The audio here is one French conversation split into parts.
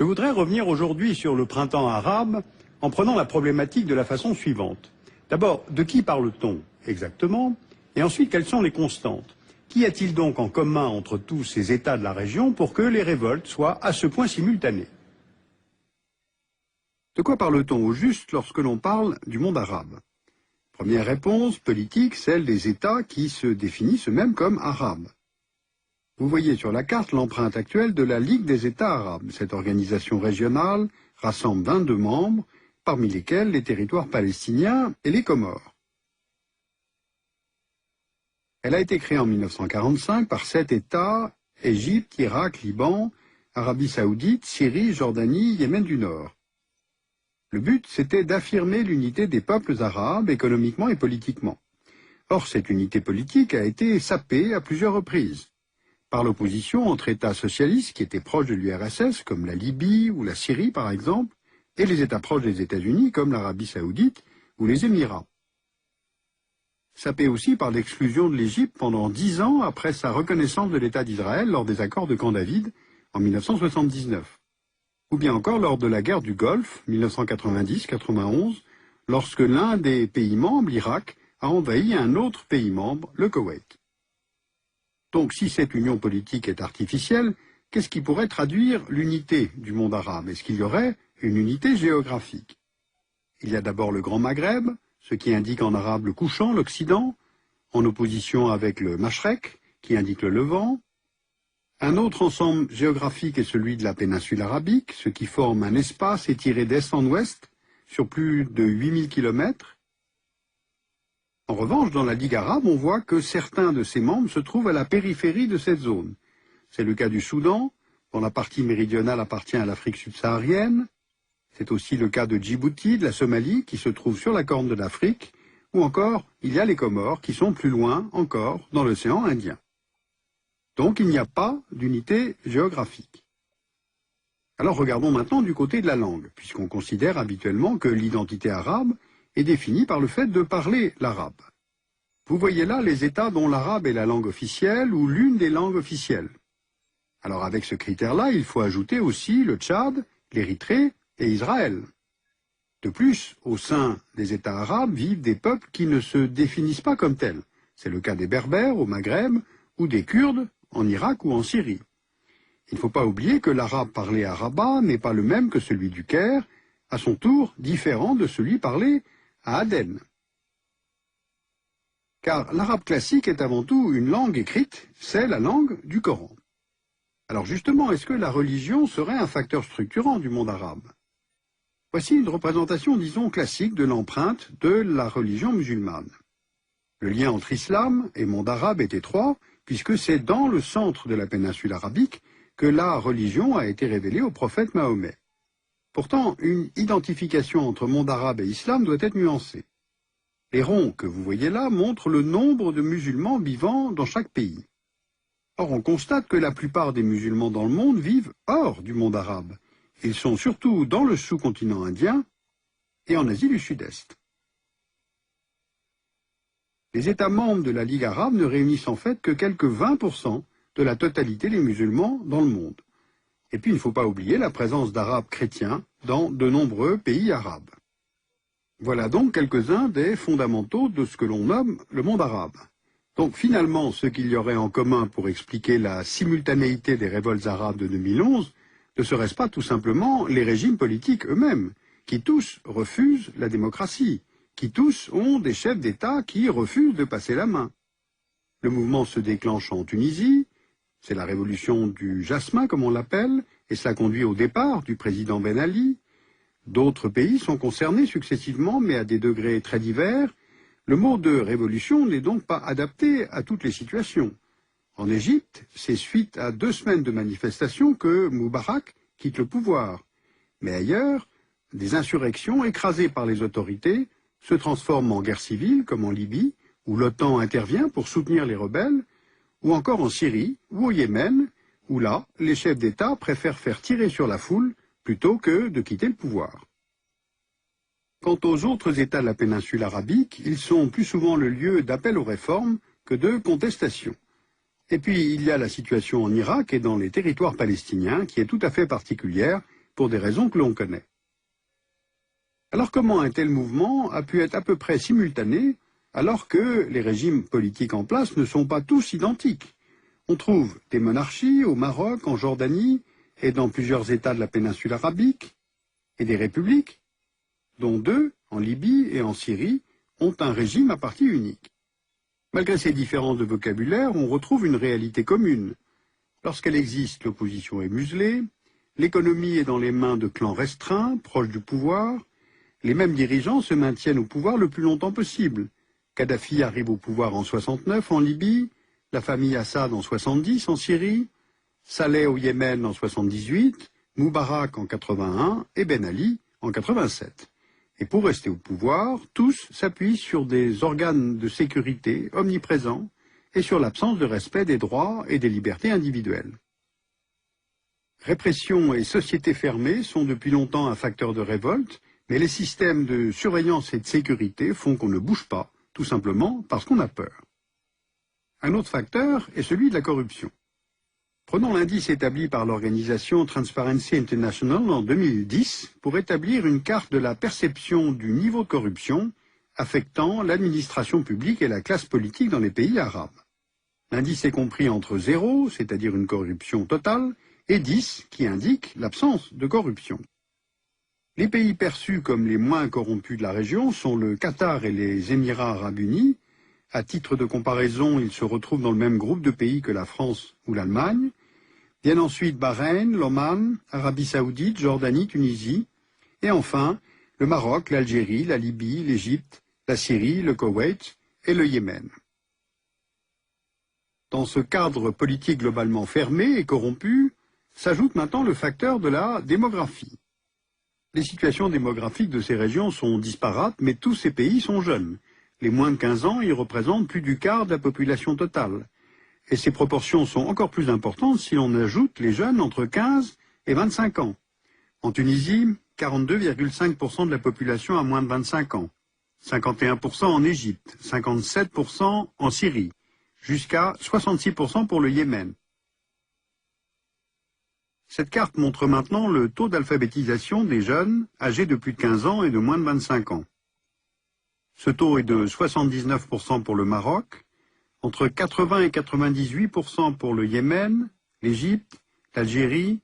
Je voudrais revenir aujourd'hui sur le printemps arabe en prenant la problématique de la façon suivante. D'abord, de qui parle-t-on exactement? Et ensuite, quelles sont les constantes? Qu'y a-t-il donc en commun entre tous ces États de la région pour que les révoltes soient à ce point simultanées? De quoi parle-t-on au juste lorsque l'on parle du monde arabe? Première réponse politique, celle des États qui se définissent eux-mêmes comme arabes. Vous voyez sur la carte l'empreinte actuelle de la Ligue des États arabes. Cette organisation régionale rassemble 22 membres, parmi lesquels les territoires palestiniens et les Comores. Elle a été créée en 1945 par 7 États, Égypte, Irak, Liban, Arabie Saoudite, Syrie, Jordanie, Yémen du Nord. Le but, c'était d'affirmer l'unité des peuples arabes économiquement et politiquement. Or, cette unité politique a été sapée à plusieurs reprises par l'opposition entre États socialistes qui étaient proches de l'URSS, comme la Libye ou la Syrie par exemple, et les États proches des États-Unis, comme l'Arabie Saoudite ou les Émirats. Sapée aussi par l'exclusion de l'Égypte pendant 10 ans après sa reconnaissance de l'État d'Israël lors des accords de Camp David en 1979. Ou bien encore lors de la guerre du Golfe, 1990-91, lorsque l'un des pays membres, l'Irak, a envahi un autre pays membre, le Koweït. Donc si cette union politique est artificielle, qu'est-ce qui pourrait traduire l'unité du monde arabe? Est-ce qu'il y aurait une unité géographique? Il y a d'abord le Grand Maghreb, ce qui indique en arabe le couchant, l'Occident, en opposition avec le Mashrek, qui indique le Levant. Un autre ensemble géographique est celui de la péninsule arabique, ce qui forme un espace étiré d'est en ouest sur plus de 8000 km. En revanche, dans la Ligue arabe, on voit que certains de ses membres se trouvent à la périphérie de cette zone. C'est le cas du Soudan, dont la partie méridionale appartient à l'Afrique subsaharienne. C'est aussi le cas de Djibouti, de la Somalie, qui se trouve sur la corne de l'Afrique. Ou encore, il y a les Comores, qui sont plus loin encore, dans l'océan Indien. Donc il n'y a pas d'unité géographique. Alors regardons maintenant du côté de la langue, puisqu'on considère habituellement que l'identité arabe est définie par le fait de parler l'arabe. Vous voyez là les États dont l'arabe est la langue officielle ou l'une des langues officielles. Alors avec ce critère-là, il faut ajouter aussi le Tchad, l'Érythrée et Israël. De plus, au sein des États arabes vivent des peuples qui ne se définissent pas comme tels. C'est le cas des Berbères au Maghreb ou des Kurdes en Irak ou en Syrie. Il ne faut pas oublier que l'arabe parlé à Rabat n'est pas le même que celui du Caire, à son tour différent de celui parlé à Aden. Car l'arabe classique est avant tout une langue écrite, c'est la langue du Coran. Alors justement, est-ce que la religion serait un facteur structurant du monde arabe? Voici une représentation, disons, classique de l'empreinte de la religion musulmane. Le lien entre islam et monde arabe est étroit, puisque c'est dans le centre de la péninsule arabique que la religion a été révélée au prophète Mahomet. Pourtant, une identification entre monde arabe et islam doit être nuancée. Les ronds que vous voyez là montrent le nombre de musulmans vivant dans chaque pays. Or, on constate que la plupart des musulmans dans le monde vivent hors du monde arabe. Ils sont surtout dans le sous-continent indien et en Asie du Sud-Est. Les États membres de la Ligue arabe ne réunissent en fait que quelques 20% de la totalité des musulmans dans le monde. Et puis, il ne faut pas oublier la présence d'Arabes chrétiens dans de nombreux pays arabes. Voilà donc quelques-uns des fondamentaux de ce que l'on nomme le monde arabe. Donc finalement, ce qu'il y aurait en commun pour expliquer la simultanéité des révoltes arabes de 2011, ne serait-ce pas tout simplement les régimes politiques eux-mêmes, qui tous refusent la démocratie, qui tous ont des chefs d'État qui refusent de passer la main. Le mouvement se déclenche en Tunisie, c'est la révolution du jasmin comme on l'appelle, et cela conduit au départ du président Ben Ali. D'autres pays sont concernés successivement, mais à des degrés très divers. Le mot de révolution n'est donc pas adapté à toutes les situations. En Égypte, c'est suite à 2 semaines de manifestations que Moubarak quitte le pouvoir. Mais ailleurs, des insurrections écrasées par les autorités se transforment en guerre civile, comme en Libye, où l'OTAN intervient pour soutenir les rebelles, ou encore en Syrie ou au Yémen, où là, les chefs d'État préfèrent faire tirer sur la foule plutôt que de quitter le pouvoir. Quant aux autres États de la péninsule arabique, ils sont plus souvent le lieu d'appel aux réformes que de contestation. Et puis, il y a la situation en Irak et dans les territoires palestiniens qui est tout à fait particulière pour des raisons que l'on connaît. Alors comment un tel mouvement a pu être à peu près simultané alors que les régimes politiques en place ne sont pas tous identiques? On trouve des monarchies au Maroc, en Jordanie et dans plusieurs États de la péninsule arabique, et des républiques, dont deux, en Libye et en Syrie, ont un régime à parti unique. Malgré ces différences de vocabulaire, on retrouve une réalité commune. Lorsqu'elle existe, l'opposition est muselée, l'économie est dans les mains de clans restreints, proches du pouvoir, les mêmes dirigeants se maintiennent au pouvoir le plus longtemps possible. Kadhafi arrive au pouvoir en 69 en Libye, la famille Assad en 70 en Syrie, Saleh au Yémen en 78, Moubarak en 81 et Ben Ali en 87. Et pour rester au pouvoir, tous s'appuient sur des organes de sécurité omniprésents et sur l'absence de respect des droits et des libertés individuelles. Répression et société fermée sont depuis longtemps un facteur de révolte, mais les systèmes de surveillance et de sécurité font qu'on ne bouge pas, tout simplement parce qu'on a peur. Un autre facteur est celui de la corruption. Prenons l'indice établi par l'organisation Transparency International en 2010 pour établir une carte de la perception du niveau de corruption affectant l'administration publique et la classe politique dans les pays arabes. L'indice est compris entre 0, c'est-à-dire une corruption totale, et 10, qui indique l'absence de corruption. Les pays perçus comme les moins corrompus de la région sont le Qatar et les Émirats arabes unis. À titre de comparaison, ils se retrouvent dans le même groupe de pays que la France ou l'Allemagne. Viennent ensuite Bahreïn, l'Oman, Arabie Saoudite, Jordanie, Tunisie. Et enfin, le Maroc, l'Algérie, la Libye, l'Égypte, la Syrie, le Koweït et le Yémen. Dans ce cadre politique globalement fermé et corrompu, s'ajoute maintenant le facteur de la démographie. Les situations démographiques de ces régions sont disparates, mais tous ces pays sont jeunes. Les moins de 15 ans y représentent plus du quart de la population totale. Et ces proportions sont encore plus importantes si l'on ajoute les jeunes entre 15 et 25 ans. En Tunisie, 42,5% de la population a moins de 25 ans, 51% en Égypte, 57% en Syrie, jusqu'à 66% pour le Yémen. Cette carte montre maintenant le taux d'alphabétisation des jeunes âgés de plus de 15 ans et de moins de 25 ans. Ce taux est de 79% pour le Maroc, entre 80 et 98% pour le Yémen, l'Égypte, l'Algérie,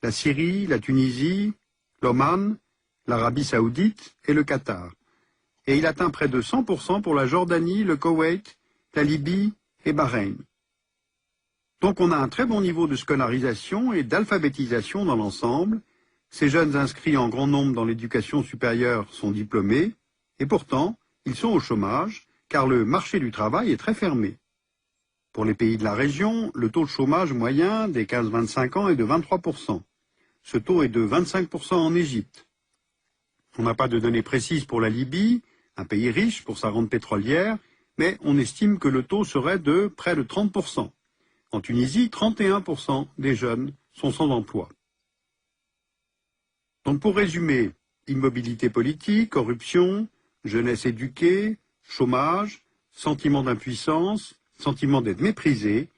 la Syrie, la Tunisie, l'Oman, l'Arabie Saoudite et le Qatar. Et il atteint près de 100% pour la Jordanie, le Koweït, la Libye et Bahreïn. Donc on a un très bon niveau de scolarisation et d'alphabétisation dans l'ensemble. Ces jeunes inscrits en grand nombre dans l'éducation supérieure sont diplômés, et pourtant, ils sont au chômage, car le marché du travail est très fermé. Pour les pays de la région, le taux de chômage moyen des 15-25 ans est de 23%. Ce taux est de 25% en Égypte. On n'a pas de données précises pour la Libye, un pays riche pour sa rente pétrolière, mais on estime que le taux serait de près de 30%. En Tunisie, 31% des jeunes sont sans emploi. Donc pour résumer, immobilité politique, corruption, jeunesse éduquée, chômage, sentiment d'impuissance, sentiment d'être méprisé,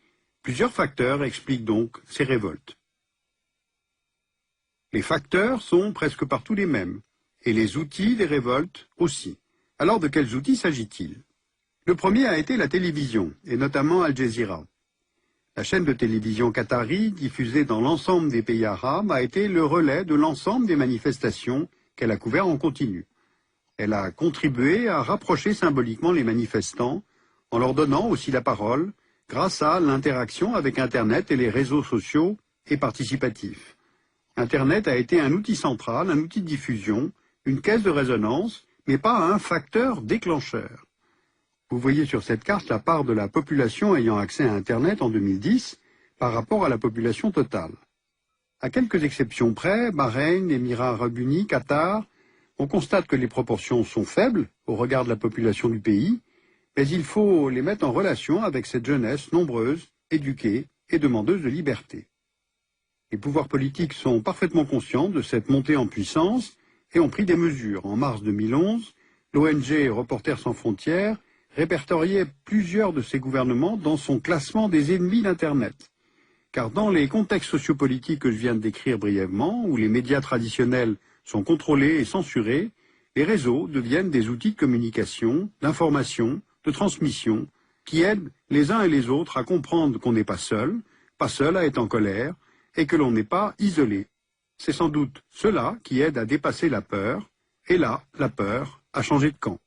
plusieurs facteurs expliquent donc ces révoltes. Les facteurs sont presque partout les mêmes, et les outils des révoltes aussi. Alors de quels outils s'agit-il? Le premier a été la télévision, et notamment Al Jazeera. La chaîne de télévision qatari, diffusée dans l'ensemble des pays arabes, a été le relais de l'ensemble des manifestations qu'elle a couvertes en continu. Elle a contribué à rapprocher symboliquement les manifestants, en leur donnant aussi la parole, grâce à l'interaction avec Internet et les réseaux sociaux et participatifs. Internet a été un outil central, un outil de diffusion, une caisse de résonance, mais pas un facteur déclencheur. Vous voyez sur cette carte la part de la population ayant accès à Internet en 2010 par rapport à la population totale. À quelques exceptions près, Bahreïn, Émirats arabes unis, Qatar, on constate que les proportions sont faibles au regard de la population du pays, mais il faut les mettre en relation avec cette jeunesse nombreuse, éduquée et demandeuse de liberté. Les pouvoirs politiques sont parfaitement conscients de cette montée en puissance et ont pris des mesures. En mars 2011, l'ONG Reporters sans frontières répertoriait plusieurs de ces gouvernements dans son classement des ennemis d'Internet. car dans les contextes sociopolitiques que je viens de décrire brièvement, où les médias traditionnels sont contrôlés et censurés, les réseaux deviennent des outils de communication, d'information, de transmission, qui aident les uns et les autres à comprendre qu'on n'est pas seul à être en colère, et que l'on n'est pas isolé. C'est sans doute cela qui aide à dépasser la peur, et là, la peur a changé de camp.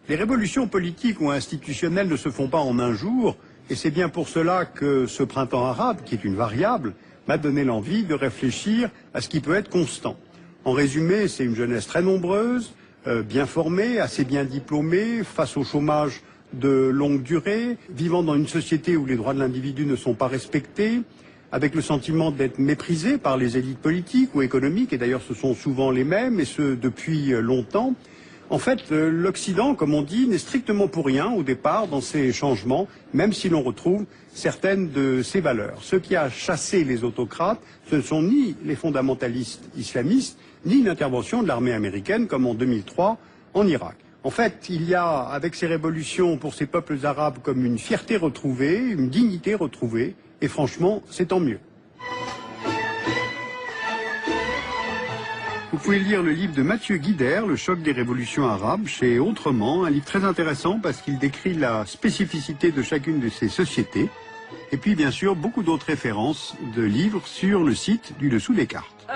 Les révolutions politiques ou institutionnelles ne se font pas en un jour, et c'est bien pour cela que ce printemps arabe, qui est une variable, m'a donné l'envie de réfléchir à ce qui peut être constant. En résumé, c'est une jeunesse très nombreuse, bien formée, assez bien diplômée, face au chômage de longue durée, vivant dans une société où les droits de l'individu ne sont pas respectés, avec le sentiment d'être méprisé par les élites politiques ou économiques, et d'ailleurs ce sont souvent les mêmes, et ce depuis longtemps. En fait, l'Occident, comme on dit, n'est strictement pour rien au départ dans ces changements, même si l'on retrouve certaines de ses valeurs. Ce qui a chassé les autocrates, ce ne sont ni les fondamentalistes islamistes, ni l'intervention de l'armée américaine, comme en 2003 en Irak. En fait, il y a, avec ces révolutions pour ces peuples arabes, comme une fierté retrouvée, une dignité retrouvée, et franchement, c'est tant mieux. Vous pouvez lire le livre de Mathieu Guider, Le choc des révolutions arabes, chez Autrement, un livre très intéressant parce qu'il décrit la spécificité de chacune de ces sociétés. Et puis, bien sûr, beaucoup d'autres références de livres sur le site du dessous des cartes.